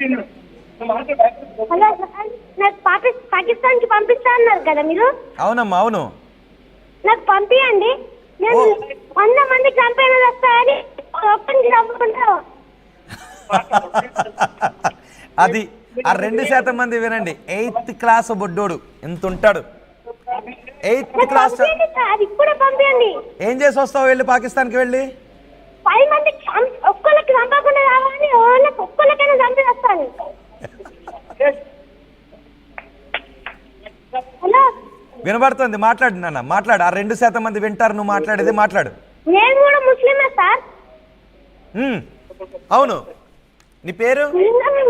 Hello నాకు పాకిస్తాన్కి పంపిస్తా అన్నారు కదా మీరు. అవునమ్మా, అవును. నాకు పంపియండి. నేను 100 మంది చంపేది వస్తాయని ఒక్కరికి చంపుకుంటా. అది ఆ 2% మంది వినండి. 8th క్లాస్ బొడ్డోడు ఎంత ఉంటాడు? 8th class. ఇప్పుడే పంపియండి. ఏం చేసి వస్తావు వెళ్ళి పాకిస్తాన్కి వెళ్ళి? 5 మంది ఒక్కరికి చంపకుండా రావాలని ఒక్కరికైనా చంపి వస్తాను. హలో, వినబడుతుంది, మాట్లాడు నాన్న, మాట్లాడు. ఆ 2% మంది వింటారు నువ్వు మాట్లాడేది, మాట్లాడు. నేను కూడా ముస్లిమే సార్. అవును. నీ పేరు?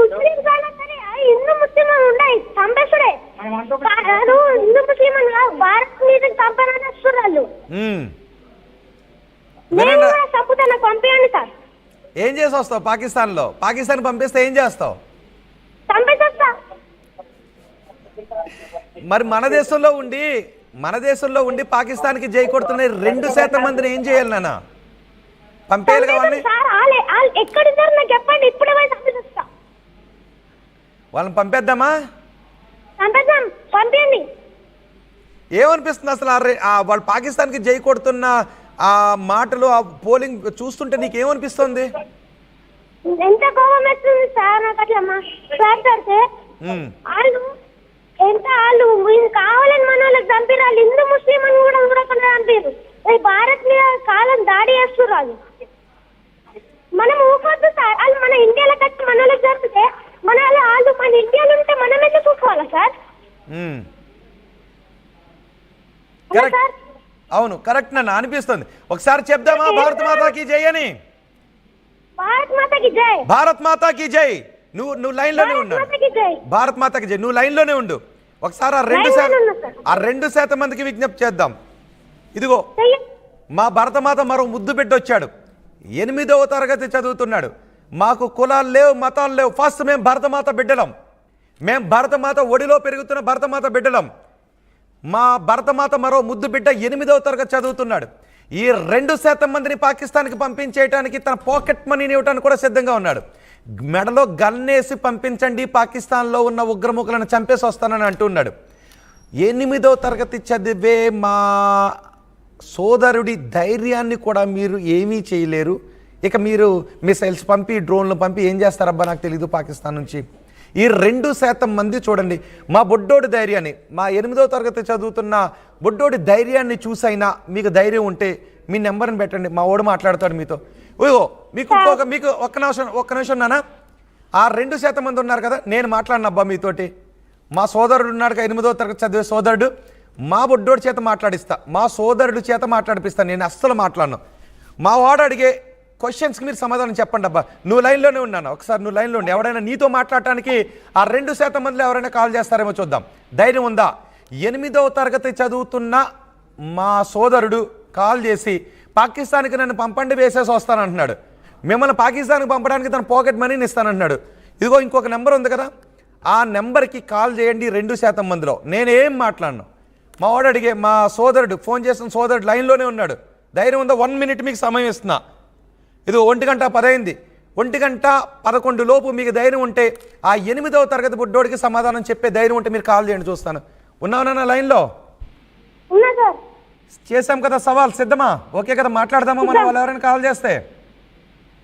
ముస్లిం కాదా సరే, హిందూ ముస్లిం ఉన్నాయి చంపేసుడే. హిందూ ముస్లిం భారత్ మీద చంపనని వస్తున్నారు. నేను కూడా చంపుతాను, పంపించండి సార్. ఏం చేసి వస్తావు పాకిస్తాన్లో? పాకిస్తాన్ పంపిస్తే ఏం చేస్తావు? చంపేస్తా. మరి మన దేశంలో ఉండి పాకిస్తాన్కి జై కొడుతున్న 2% మందిని ఏం చేయాలి నాన్న? పంపేయాలి కావాలి. ఎక్కడున్నారు నాకు చెప్పండి, ఇప్పుడే చంపేస్తా. వాళ్ళని పంపేద్దామా? పంపేద్దాం, పంపించండి. ఏమనిపిస్తుంది అసలు వాళ్ళు పాకిస్తాన్కి జై కొడుతున్న ఆ మాటలు, ఆ పోలింగ్ చూస్తుంటే నీకేమనిపిస్తుంది? ఎంత కోపం వస్తుంది సార్ నాకు అట్లా మాట్లాడితే. వాళ్ళు కావాలని మన వాళ్ళకి చంపిరాలు. హిందూ ముస్లిం అని కూడా చూడకుండా చంపారు. భారత్ మీద కాలం దాడి చేస్తున్నారు. మనం ఊపొద్దు సార్. వాళ్ళు మన ఇండియాలోకి వచ్చి మన వాళ్ళకి చంపితే వాళ్ళు మన ఇండియాలో ఉంటే మనం ఎందుకు చూసుకోవాలా సార్? అవును, కరెక్ట్ నన్ను అనిపిస్తుంది. ఒకసారి చెప్దామా భారత్ మాతాకి జై అని? భారత్ మాతాకి జై. భారత్ మాతాకి జై. నువ్వు లైన్లోనే ఉండు. భారత్ మాతాకి జై. నువ్వు లైన్లోనే ఉండు. ఒకసారి ఆ 2% మందికి విజ్ఞప్తి చేద్దాం. ఇదిగో మా భరతమాత మరో ముద్దు బిడ్డ వచ్చాడు. 8వ తరగతి చదువుతున్నాడు. మాకు కులాలు లేవు, మతాలు లేవు. ఫస్ట్ మేము భరతమాత బిడ్డలం. మేము భరతమాత ఒడిలో పెరుగుతున్న భరతమాత బిడ్డలం. మా భరతమాత మరో ముద్దు బిడ్డ 8వ తరగతి చదువుతున్నాడు. ఈ 2% మందిని పాకిస్తాన్కి పంపించేయడానికి తన పాకెట్ మనీని ఇవ్వడానికి కూడా సిద్ధంగా ఉన్నాడు. మెడలో గన్నేసి పంపించండి, పాకిస్తాన్లో ఉన్న ఉగ్రముఖులను చంపేసి వస్తానని అంటున్నాడు. 8వ తరగతి చదివే మా సోదరుడి ధైర్యాన్ని కూడా మీరు ఏమీ చేయలేరు. ఇక మీరు మిసైల్స్ పంపి, డ్రోన్లు పంపి ఏం చేస్తారబ్బా నాకు తెలీదు పాకిస్తాన్ నుంచి. ఈ 2% మంది చూడండి మా బొడ్డోడి ధైర్యాన్ని, మా 8వ తరగతి చదువుతున్న బొడ్డోడి ధైర్యాన్ని చూసైనా మీకు ధైర్యం ఉంటే మీ నెంబర్ని పెట్టండి, మా వాడు మాట్లాడతాడు మీతో. ఓ మీకు ఒక్క నిమిషం నాన్న. ఆ 2% మంది ఉన్నారు కదా, నేను మాట్లాడినబ్బా మీతోటి. మా సోదరుడు ఉన్నాడు, 8వ తరగతి చదివే సోదరుడు. మా బొడ్డోడి చేత మాట్లాడిస్తా, మా సోదరుడి చేత మాట్లాడిపిస్తాను. నేను అస్సలు మాట్లాడను. మా వాడు అడిగే క్వశ్చన్స్కి మీరు సమాధానం చెప్పండి అబ్బా. నువ్వు లైన్లోనే ఉన్నాను, ఒకసారి నువ్వు లైన్లో ఉండి. ఎవరైనా నీతో మాట్లాడటానికి ఆ 2% మందిలో ఎవరైనా కాల్ చేస్తారేమో చూద్దాం. ధైర్యం ఉందా? 8వ తరగతి చదువుతున్న మా సోదరుడు కాల్ చేసి పాకిస్తాన్కి నన్ను పంపండి, వేసేసి వస్తానంటున్నాడు. మిమ్మల్ని పాకిస్తాన్కి పంపడానికి తన పాకెట్ మనీని ఇస్తానంటున్నాడు. ఇదిగో ఇంకొక నెంబర్ ఉంది కదా, ఆ నెంబర్కి కాల్ చేయండి. 2% మందిలో నేనేం మాట్లాడను. మా వాడు అడిగే మా సోదరుడు ఫోన్ చేసిన సోదరుడు లైన్లోనే ఉన్నాడు. ధైర్యం ఉందా? 1 మినిట్ మీకు సమయం ఇస్తున్నా. ఇది 1:10 అయింది. 1:11 లోపు మీకు ధైర్యం ఉంటే ఆ 8వ తరగతి బుడ్డోడికి సమాధానం చెప్పే ధైర్యం ఉంటే మీరు కాల్ చేయండి, చూస్తాను. ఉన్నావునా లైన్లో? చేసాం కదా సవాల్, సిద్ధమా? ఓకే కదా, మాట్లాడదామా మనం వాళ్ళు ఎవరైనా కాల్ చేస్తే?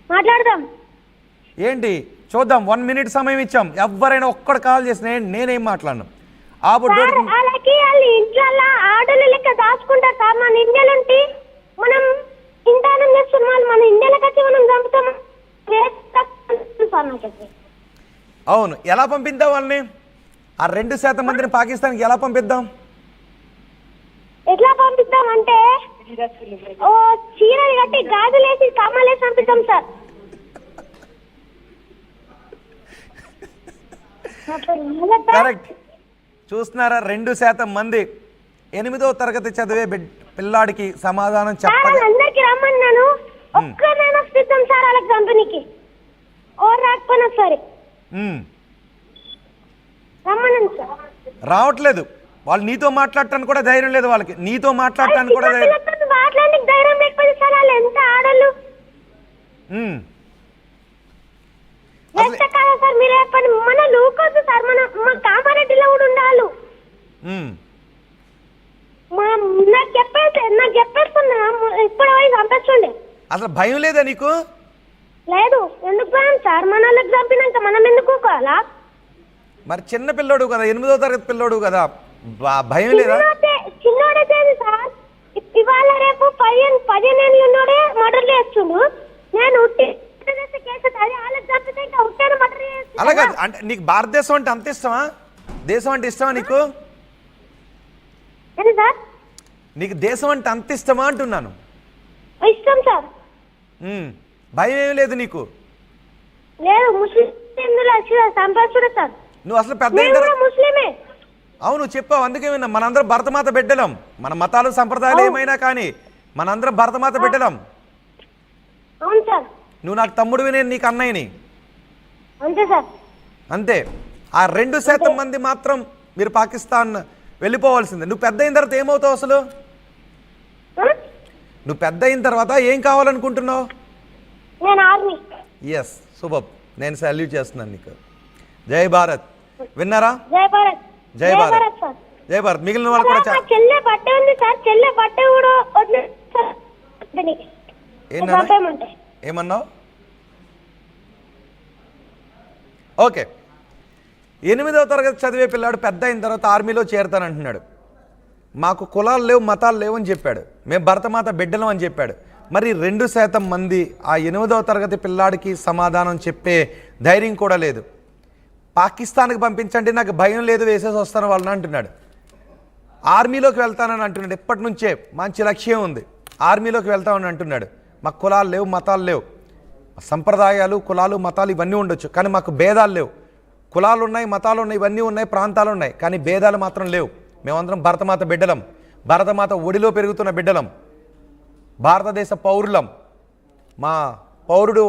మాట్లాడదాం. ఏంటి చూద్దాం, 1 మినిట్ సమయం ఇచ్చాం. ఎవరైనా ఒక్కడు కాల్ చేసిన నేనేం మాట్లాడను. ఆ బుడ్డోడికి ఆడలు లెక్క దాచుకుంటారు సార్. మన ఇండియాలో ఉంటే మనం ఇంటానం చేస్తున్నాం, మన ఇండియాలోకి వచ్చి మనం చంపుతాం. అవును, ఎలా పంపిద్దాం వాళ్ళని? ఆ 2% మందిని పాకిస్తాన్కి ఎలా పంపిద్దాం? ఎట్లా పంపిద్దాం అంటే చీరలు కట్టి గాజులేసి కమ్మలేసి పంపిద్దాం సార్. కరెక్ట్. చూస్తున్నారా, 2% మంది 8వ తరగతి చదివే పిల్లాడికి సమాధానం చెప్పాలి. అందరికి రమ్మన్నాను, ఒక్కరైనా సిద్ధం సార్ వాళ్ళకి కంపెనీకి. ఓ రాకపోయినా సరే రమ్మన్నాను సార్. రావట్లేదు వాళ్ళు. నీతో మాట్లాడటానికి కూడా ధైర్యం లేదు వాళ్ళకి. నీతో మాట్లాడటానికి కూడా ధైర్యం లేకపోతే సార్ వాళ్ళు ఎంత ఆడలు. వేస్ట్ కాదా సార్ మీరు చెప్పండి. మన లూకొద్దు సార్, మన కామారెడ్డిలో కూడా ఉండాలి. నాకు చెప్పేస్తున్నా ఇప్పుడు పోయి చంపేస్తుండే. అసలు భయం లేదా నీకు? లేదు. ఎందుకు భయం సార్? మన వాళ్ళకి చంపినాక మనం ఎందుకు ఊకోవాలా? మరి చిన్న పిల్లోడు కదా, 8వ తరగతి పిల్లోడు కదా, భయం లేదా? చిన్నోడే సార్. ఇవాళ రేపు 15 ఏళ్ళు ఉన్నోడే మర్డర్ చేస్తుండు. నేను అలాగే అంటే నీకు భారతదేశం అంటే అంత ఇష్టమా? దేశం అంటే ఇష్టమా నీకు? నీకు దేశం అంటే అంత ఇష్టమా అంటున్నాను. ఇష్టం సార్. భయం ఏమి లేదు నీకు? లేదు. ముస్లిం నువ్వు అసలు పెద్ద ముస్లిమే. అవును చెప్పావు, అందుకే విన్నా. మనందరం భరతమాత బిడ్డలం. మన మతాలు సంప్రదాయాలు ఏమైనా కానీ మనందరం భరతమాత బిడ్డలం. అవును సార్. నువ్వు నాకు తమ్ముడివి, నేను నీకు అన్నయ్యని. అంతే సార్. అంతే. ఆ 2% మంది మాత్రం మీరు పాకిస్తాన్ వెళ్ళిపోవాల్సిందే. నువ్వు పెద్ద అయిన తర్వాత ఏమవుతావు అసలు? నువ్వు పెద్ద అయిన తర్వాత ఏం కావాలనుకుంటున్నావు? ఎస్, శుభం. నేను సాల్యూట్ చేస్తున్నాను నీకు. జై భారత్. విన్నారా? జై భారత్. జై భారత్. జై భారత్. మిగిలిన వాళ్ళు కూడా ఏమన్నావు? ఓకే. 8వ తరగతి చదివే పిల్లాడు పెద్ద అయిన తర్వాత ఆర్మీలో చేరతానంటున్నాడు. మాకు కులాలు లేవు, మతాలు లేవు అని చెప్పాడు. మేము భరతమాత బిడ్డలం అని చెప్పాడు. మరి 2% మంది ఆ 8వ తరగతి పిల్లాడికి సమాధానం చెప్పే ధైర్యం కూడా లేదు. పాకిస్తాన్కి పంపించండి, నాకు భయం లేదు, వేసేసి వస్తాను వాళ్ళని అంటున్నాడు. ఆర్మీలోకి వెళ్తానని అంటున్నాడు. ఎప్పటి నుంచే మంచి లక్ష్యం ఉంది, ఆర్మీలోకి వెళ్తామని అంటున్నాడు. మాకు కులాలు లేవు, మతాలు లేవు. సంప్రదాయాలు, కులాలు, మతాలు ఇవన్నీ ఉండొచ్చు, కానీ మాకు భేదాలు లేవు. కులాలు ఉన్నాయి, మతాలు ఉన్నాయి, ఇవన్నీ ఉన్నాయి, ప్రాంతాలు ఉన్నాయి, కానీ భేదాలు మాత్రం లేవు. మేమందరం భరతమాత బిడ్డలం, భరతమాత ఒడిలో పెరుగుతున్న బిడ్డలం, భారతదేశ పౌరులం. మా పౌరుడు,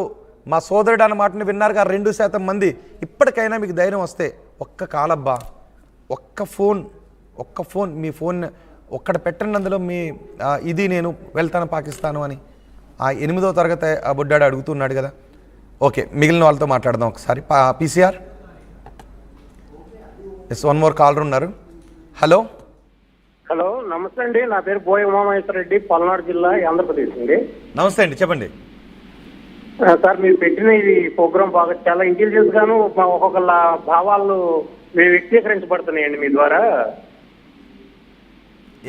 మా సోదరుడు అన్న మాటను విన్నారుగా 2% మంది. ఇప్పటికైనా మీకు ధైర్యం వస్తే ఒక్క కాలబ్బా, ఒక్క ఫోన్ మీ ఫోన్ ఒక్కడ పెట్టండి, అందులో మీ ఇది నేను వెళ్తాను పాకిస్తాను అని. ఆ 8వ తరగతి ఆ బుడ్డాడు అడుగుతున్నాడు కదా. ఓకే, మిగిలిన వాళ్ళతో మాట్లాడదాం ఒకసారి. PCR. Yes, one more caller ఉన్నారు. హలో. హలో, నమస్తే అండి. నా పేరు బోయ ఉమామహేశ్వర రెడ్డి, పల్నాడు జిల్లా, ఆంధ్రప్రదేశ్ అండి. నమస్తే అండి, చెప్పండి. సార్, మీరు పెట్టిన ఇది ప్రోగ్రామ్ బాగా చాలా ఇంటెలిజెన్స్ గాను ఒక్కొక్కళ్ళ భావాలు వ్యక్తీకరించబడుతున్నాయండి మీ ద్వారా.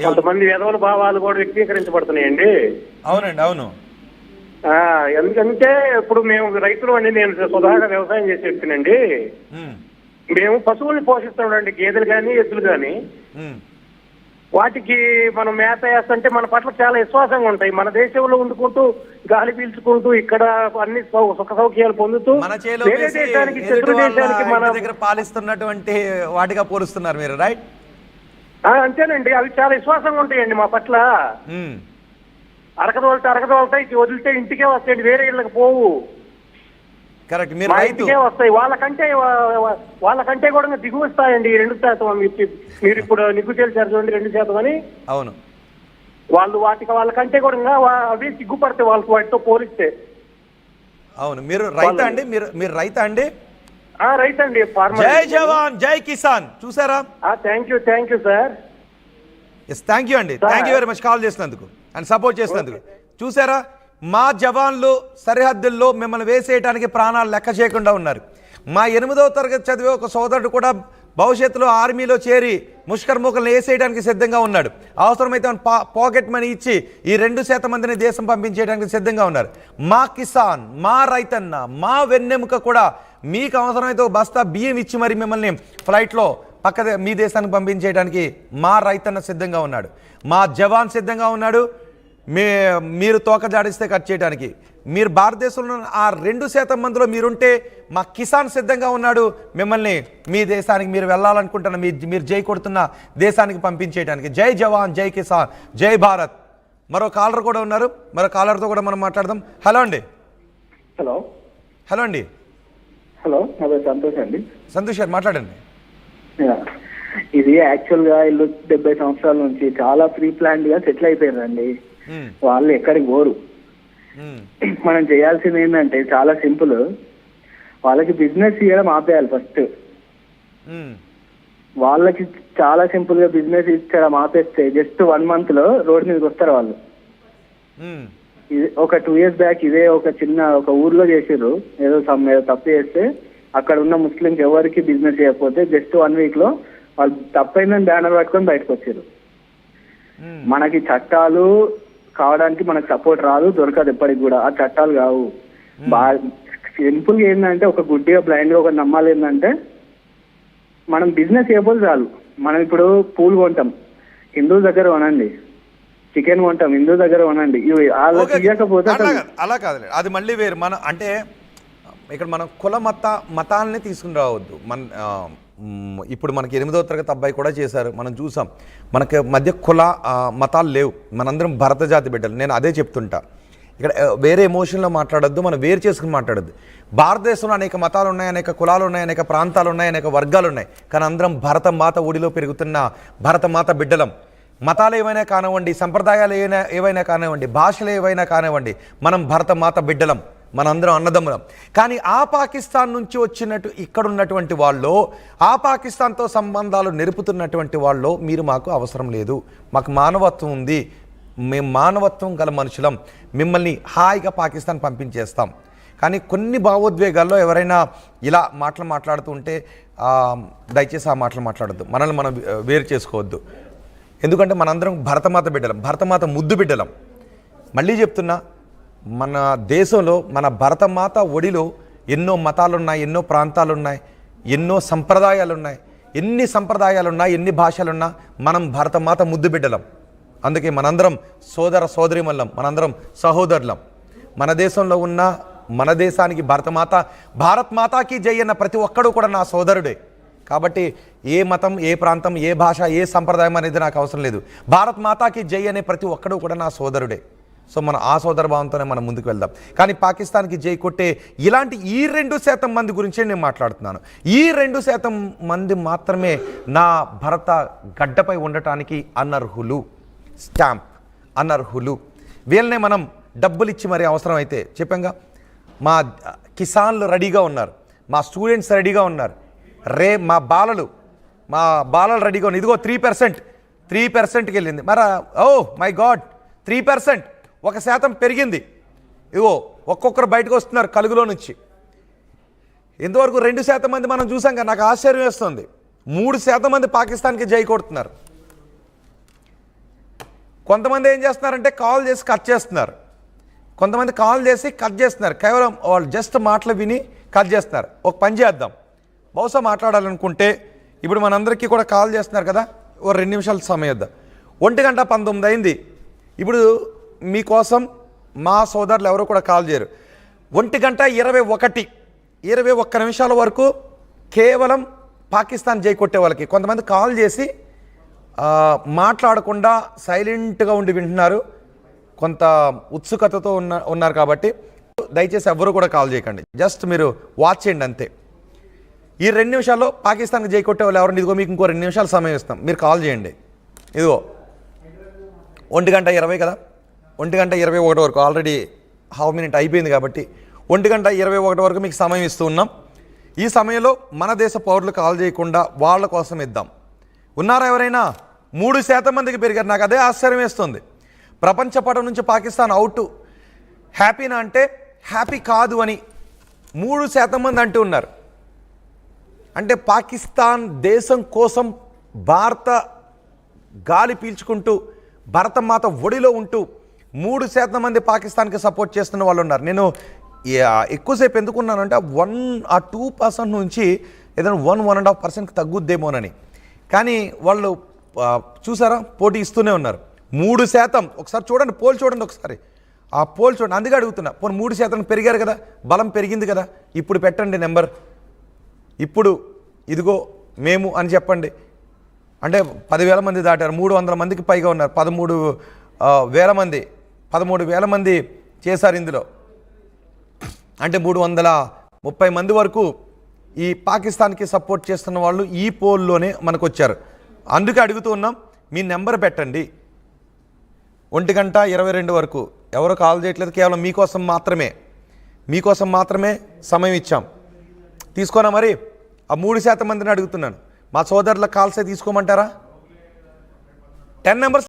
కొంతమంది వేదవుల భావాలు కూడా వ్యక్తీకరించబడుతున్నాయండి. అవునండి, అవును. ఎందుకంటే ఇప్పుడు మేము రైతులు అండి, నేను స్వతహాగా వ్యవసాయం చేసి చెప్తానండి. మేము పశువుల్ని పోషిస్తామండి, గేదెలు కానీ ఎద్దులు కానీ. వాటికి మనం మేత వేస్తుంటే మన పట్ల చాలా విశ్వాసంగా ఉంటాయి. మన దేశంలో ఉండుకుంటూ గాలి పీల్చుకుంటూ ఇక్కడ అన్ని సుఖ సౌఖ్యాలు పొందుతూ వేరే దేశానికి, శత్రు దేశానికి మన దగ్గర పాలిస్తున్నటువంటి వాటిగా పోలుస్తున్నారు మీరు, రైట్? అంతేనండి. అవి చాలా విశ్వాసంగా ఉంటాయండి మా పట్ల. అరకదోలుతాయి, వదిలితే ఇంటికే వస్తాయండి, వేరే ఇళ్ళకి పోవు. కరెక్ట్. మీరు ఇంటికే వస్తాయి. వాళ్ళకంటే కూడా దిగువ వస్తాయండి 2%. మీరు ఇప్పుడు నిగ్గు చేశారు చూడండి 2% అని. అవును. వాళ్ళకంటే కూడా అవి సిగ్గుపడతాయి వాటితో పోలిస్తే. అవును. మీరు రైతా అండి? మీరు రైతా అండి? రైతండి. జై జవాన్ జై కిసాన్. చూసారా? Thank you sir. Yes, thank you అండి. Thank you very much call చేసినందుకు అండ్ సపోర్ట్ చేసినందుకు. చూసారా, మా జవాన్లు సరిహద్దుల్లో మిమ్మల్ని వేసేయడానికి ప్రాణాలు లెక్క చేయకుండా ఉన్నారు. మా 8వ తరగతి చదివే ఒక సోదరుడు కూడా భవిష్యత్తులో ఆర్మీలో చేరి ముష్కర్ మూకల్ని వేసేయడానికి సిద్ధంగా ఉన్నాడు. అవసరమైతే పాకెట్ మనీ ఇచ్చి ఈ 2% మందిని దేశం పంపించేయడానికి సిద్ధంగా ఉన్నారు. మా కిసాన్, మా రైతన్న, మా వెన్నెముక కూడా మీకు అవసరమైతే బస్తా బియ్యం ఇచ్చి మరి మిమ్మల్ని ఫ్లైట్లో మీ దేశానికి పంపించేయడానికి మా రైతన్న సిద్ధంగా ఉన్నాడు. మా జవాన్ సిద్ధంగా ఉన్నాడు. మీరు తోక జాడిస్తే కట్ చేయడానికి. మీరు భారతదేశంలో ఆ 2% మందిలో మీరుంటే మా కిసాన్ సిద్ధంగా ఉన్నాడు మిమ్మల్ని మీ దేశానికి, మీరు వెళ్ళాలనుకుంటున్న మీరు జై కొడుతున్న దేశానికి పంపించేయడానికి. జై జవాన్ జై కిసాన్ జై భారత్. మరో కాలర్ కూడా ఉన్నారు, మరో కాలర్తో కూడా మనం మాట్లాడదాం. హలో అండి. హలో అండి. హలో, నా పేరు సంతోష్ అండి. సంతోష్ గారు మాట్లాడండి. ఇది యాక్చువల్ గా ఇల్లు 70 సంవత్సరాల నుంచి చాలా ప్రీ ప్లాన్డ్ గా సెటిల్ అయిపోయారండి. వాళ్ళు ఎక్కడికి పోరు. మనం చేయాల్సింది ఏంటంటే చాలా సింపుల్. వాళ్ళకి బిజినెస్ చేయడం ఆపేయాలి ఫస్ట్. ఉమ్, వాళ్ళకి చాలా సింపుల్ గా బిజినెస్ ఇచ్చడం ఆపేస్తే జస్ట్ 1 month లో రోడ్ మీదకి వస్తారు వాళ్ళు. ఉమ్, ఇది ఒక 2 years బ్యాక్ ఇదే ఒక ఊర్లో చేసారు, ఏదో తప్పు చేస్తే అక్కడ ఉన్న ముస్లింస్ ఎవరికి బిజినెస్ చేయకపోతే జస్ట్ 1 week లో వాళ్ళు తప్పైందని బ్యానర్ పట్టుకొని బయటకు వచ్చారు. ఉమ్. మనకి చట్టాలు కావడానికి మనకు సపోర్ట్ రాదు, దొరకదు ఎప్పటికి కూడా. ఆ చట్టాలు కావు. బాగా సింపుల్ గా ఏంటంటే ఒక గుడ్డిగా బ్లైండ్ గా ఒక నమ్మాలి ఏంటంటే మనం బిజినెస్ చేయకపోతే చాలు. మనం ఇప్పుడు పూలు కొంటాం, హిందూ దగ్గర కొనండి. చికెన్ కొంటాం, హిందూ దగ్గర కొనండి. ఇవి వాళ్ళకి ఇవ్వకపోతే అలా కాదు, అది మళ్ళీ వేరు. మనం అంటే ఇక్కడ మనం కుల మతాలని తీసుకుని రావద్దు. ఇప్పుడు మనకి 8వ తరగతి అబ్బాయి కూడా చేశారు, మనం చూసాం. మనకి మధ్య కుల మతాలు లేవు, మనందరం భరత జాతి బిడ్డలు. నేను అదే చెప్తుంటా. ఇక్కడ వేరే ఎమోషన్లో మాట్లాడొద్దు, మనం వేరు చేసుకుని మాట్లాడొద్దు. భారతదేశంలో అనేక మతాలు ఉన్నాయి, అనేక కులాలు ఉన్నాయి, అనేక ప్రాంతాలు ఉన్నాయి, అనేక వర్గాలు ఉన్నాయి. కానీ అందరం భరతమాత ఒడిలో పెరుగుతున్న భరతమాత బిడ్డలం. మతాలు ఏవైనా కానివ్వండి, సంప్రదాయాలు ఏవైనా కానివ్వండి, భాషలు ఏవైనా కానివ్వండి, మనం భరతమాత బిడ్డలం, మనందరం అన్నదమ్ములం. కానీ ఆ పాకిస్తాన్ నుంచి వచ్చినట్టు ఇక్కడ ఉన్నటువంటి వాళ్ళు, ఆ పాకిస్తాన్తో సంబంధాలు నెరుపుతున్నటువంటి వాళ్ళు, మీరు మాకు అవసరం లేదు, మాకు మానవత్వం ఉంది, మేము మానవత్వం గల మనుషులం, మిమ్మల్ని హాయిగా పాకిస్తాన్ పంపించేస్తాం. కానీ కొన్ని భావోద్వేగాల్లో ఎవరైనా ఇలా మాట్లాడుతూ ఉంటే దయచేసి ఆ మాటలు మాట్లాడద్దు, మనల్ని మనం వేరు చేసుకోవద్దు. ఎందుకంటే మనందరం భరతమాత బిడ్డలం, భరతమాత ముద్దు బిడ్డలం. మళ్ళీ చెప్తున్నా, మన దేశంలో మన భరతమాత ఒడిలో ఎన్నో మతాలున్నాయి, ఎన్నో ప్రాంతాలున్నాయి, ఎన్నో సంప్రదాయాలున్నాయి. ఎన్ని సంప్రదాయాలున్నా, ఎన్ని భాషలున్నా మనం భరతమాత ముద్దు బిడ్డలం. అందుకే మనందరం సోదర సోదరిమల్లం, మనందరం సహోదరులం. మన దేశంలో ఉన్న, మన దేశానికి భారత్ మాతాకి జై అన్న ప్రతి ఒక్కడు కూడా నా సోదరుడే. కాబట్టి ఏ మతం, ఏ ప్రాంతం, ఏ భాష, ఏ సంప్రదాయం అనేది నాకు అవసరం లేదు. భారత్ మాతాకి జై అనే ప్రతి ఒక్కడు కూడా నా సోదరుడే. సో మనం ఆ సోదర భావంతోనే మనం ముందుకు వెళ్దాం. కానీ పాకిస్తాన్కి జై కొట్టే ఇలాంటి ఈ 2% మంది గురించే నేను మాట్లాడుతున్నాను. ఈ 2% మంది మాత్రమే నా భరత గడ్డపై ఉండటానికి అనర్హులు, స్టాంప్ అనర్హులు. వీళ్ళనే మనం డబ్బులు ఇచ్చి మరి అవసరమైతే చెప్పంగా, మా కిసాన్లు రెడీగా ఉన్నారు, మా స్టూడెంట్స్ రెడీగా ఉన్నారు, మా బాలలు రెడీగా ఉన్నారు. ఇదిగో 3%కి వెళ్ళింది. మరి ఓ మై గాడ్, 3%, 1% పెరిగింది. ఇదిగో ఒక్కొక్కరు బయటకు వస్తున్నారు కలుగులో నుంచి. ఇంతవరకు 2% మంది మనం చూసాం కదా, నాకు ఆశ్చర్యం వేస్తుంది. 3% మంది పాకిస్తాన్కి జై కొడుతున్నారు. కొంతమంది ఏం చేస్తున్నారంటే కాల్ చేసి కట్ చేస్తున్నారు, కొంతమంది కాల్ చేసి కట్ చేస్తున్నారు. కేవలం వాళ్ళు జస్ట్ మాటలు విని కట్ చేస్తున్నారు. ఒక పని చేద్దాం, బహుశా మాట్లాడాలనుకుంటే ఇప్పుడు మనందరికీ కూడా కాల్ చేస్తున్నారు కదా, ఓ 2 నిమిషాలు సమయం ఇద్దాం. 1:19 అయింది. ఇప్పుడు మీకోసం మా సోదరులు ఎవరు కూడా కాల్ చేయరు. 1:21 నిమిషాల వరకు కేవలం పాకిస్తాన్ జై కొట్టే వాళ్ళకి. కొంతమంది కాల్ చేసి మాట్లాడకుండా సైలెంట్గా ఉండి వింటున్నారు, కొంత ఉత్సుకతతో ఉన్నారు. కాబట్టి దయచేసి ఎవరు కూడా కాల్ చేయకండి, జస్ట్ మీరు వాచ్ చేయండి అంతే. ఈ 2 నిమిషాల్లో పాకిస్తాన్కి జై కొట్టే వాళ్ళు ఎవరండి? ఇదిగో మీకు ఇంకో 2 నిమిషాలు సమయం ఇస్తాం, మీరు కాల్ చేయండి. ఇదిగో 1:20 కదా, 1:21 వరకు ఆల్రెడీ హాఫ్ మినిట్ అయిపోయింది. కాబట్టి 1:21 వరకు మీకు సమయం ఇస్తూ ఉన్నాం. ఈ సమయంలో మన దేశ పౌరులు కాల్ చేయకుండా వాళ్ళ కోసం ఇద్దాం. ఉన్నారా ఎవరైనా? 3% మందికి పెరిగారు. నాకు అదే ఆశ్చర్యం వేస్తుంది. ప్రపంచ పటం నుంచి పాకిస్తాన్ అవుట్. హ్యాపీనా అంటే హ్యాపీ కాదు అని 3% మంది అంటూ ఉన్నారు. అంటే పాకిస్తాన్ దేశం కోసం భారత గాలి పీల్చుకుంటూ, భరతమాత ఒడిలో ఉంటూ 3% మంది పాకిస్తాన్కి సపోర్ట్ చేస్తున్న వాళ్ళు ఉన్నారు. నేను ఎక్కువసేపు ఎందుకున్నానంటే 1 or 2% నుంచి ఏదైనా 1.5%కి తగ్గుద్దేమోనని. కానీ వాళ్ళు చూసారా, పోటీ ఇస్తూనే ఉన్నారు. 3%. ఒకసారి చూడండి, పోల్ చూడండి ఒకసారి, ఆ పోల్ చూడండి. అందుకే అడుగుతున్నా, పోనీ 3% పెరిగారు కదా, బలం పెరిగింది కదా, ఇప్పుడు పెట్టండి నెంబర్. ఇప్పుడు ఇదిగో మేము అని చెప్పండి. అంటే 10,000 మంది దాటారు, 300 మందికి పైగా ఉన్నారు, 13,000 మంది చేశారు ఇందులో. అంటే 330 మంది వరకు ఈ పాకిస్తాన్కి సపోర్ట్ చేస్తున్న వాళ్ళు ఈ పోల్లోనే మనకు వచ్చారు. అందుకే అడుగుతూ ఉన్నాం, మీ నెంబర్ పెట్టండి. 1:22 వరకు ఎవరు కాల్ చేయట్లేదు, కేవలం మీకోసం మాత్రమే సమయం ఇచ్చాం. తీసుకోనా మరి ఆ 3% మందిని అడుగుతున్నాను. మా సోదరుల కాల్సే తీసుకోమంటారా? 10 నెంబర్స్